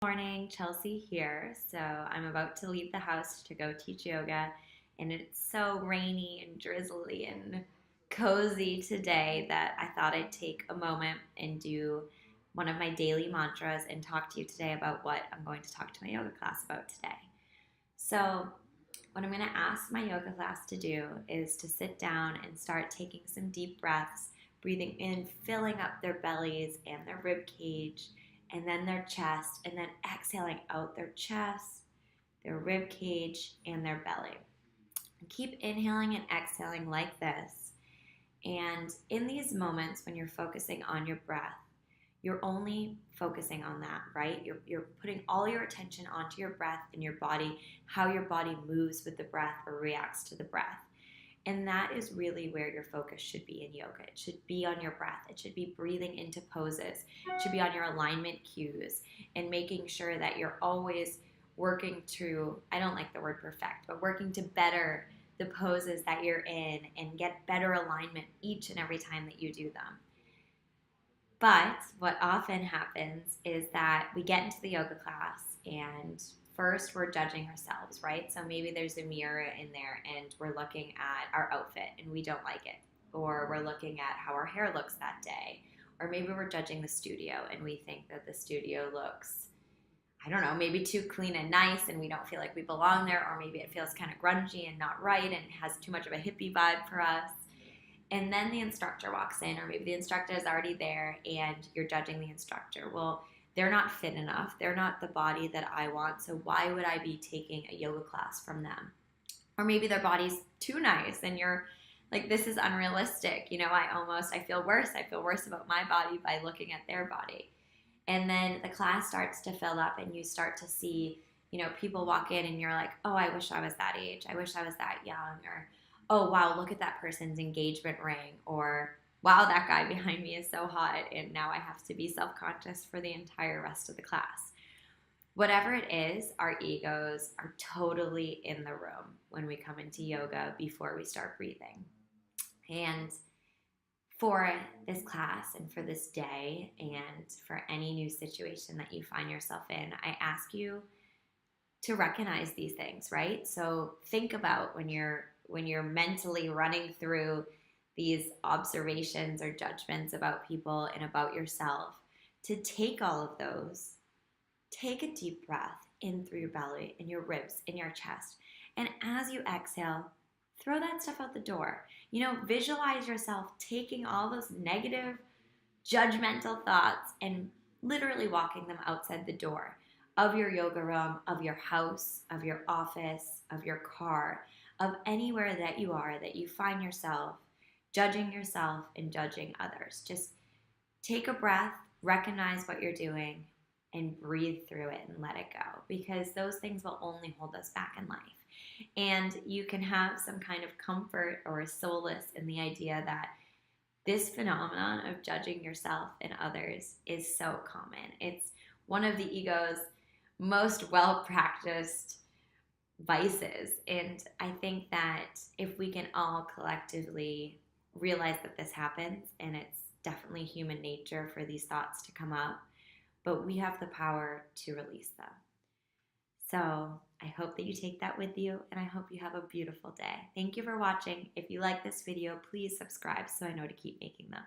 Morning, Chelsea here. So I'm about to leave the house to go teach yoga, and it's so rainy and drizzly and cozy today that I thought I'd take a moment and do one of my daily mantras and talk to you today about what I'm going to talk to my yoga class about today. So, what I'm going to ask my yoga class to do is to sit down and start taking some deep breaths, breathing in, filling up their bellies and their rib cage, and then their chest, and then exhaling out their chest, their rib cage, and their belly. And keep inhaling and exhaling like this. And in these moments when you're focusing on your breath, you're only focusing on that, right? You're putting all your attention onto your breath and your body, how your body moves with the breath or reacts to the breath. And that is really where your focus should be in yoga. It should be on your breath. It should be breathing into poses. It should be on your alignment cues and making sure that you're always working to, I don't like the word perfect, but working to better the poses that you're in and get better alignment each and every time that you do them. But what often happens is that we get into the yoga class and first we're judging ourselves, right? So maybe there's a mirror in there and we're looking at our outfit and we don't like it. Or we're looking at how our hair looks that day. Or maybe we're judging the studio and we think that the studio looks, I don't know, maybe too clean and nice and we don't feel like we belong there. Or maybe it feels kind of grungy and not right and has too much of a hippie vibe for us. And then the instructor walks in, or maybe the instructor is already there and you're judging the instructor. Well, they're not fit enough. They're not the body that I want. So why would I be taking a yoga class from them? Or maybe their body's too nice and you're like, this is unrealistic. I feel worse. I feel worse about my body by looking at their body. And then the class starts to fill up and you start to see, people walk in and you're like, oh, I wish I was that age. I wish I was that young. Or, oh, wow, look at that person's engagement ring. Or, wow, that guy behind me is so hot. And now I have to be self-conscious for the entire rest of the class. Whatever it is, our egos are totally in the room when we come into yoga before we start breathing. And for this class and for this day and for any new situation that you find yourself in, I ask you to recognize these things, right? So think about when you're mentally running through these observations or judgments about people and about yourself, to take all of those, take a deep breath in through your belly, in your ribs, in your chest. And as you exhale, throw that stuff out the door. Visualize yourself taking all those negative, judgmental thoughts and literally walking them outside the door of your yoga room, of your house, of your office, of your car, of anywhere that you are, that you find yourself judging yourself and judging others. Just take a breath, recognize what you're doing, and breathe through it and let it go, because those things will only hold us back in life. And you can have some kind of comfort or solace in the idea that this phenomenon of judging yourself and others is so common. It's one of the ego's most well-practiced vices. And I think that if we can all collectively realize that this happens, and it's definitely human nature for these thoughts to come up, but we have the power to release them. So I hope that you take that with you, and I hope you have a beautiful day. Thank you for watching. If you like this video, please subscribe so I know to keep making them.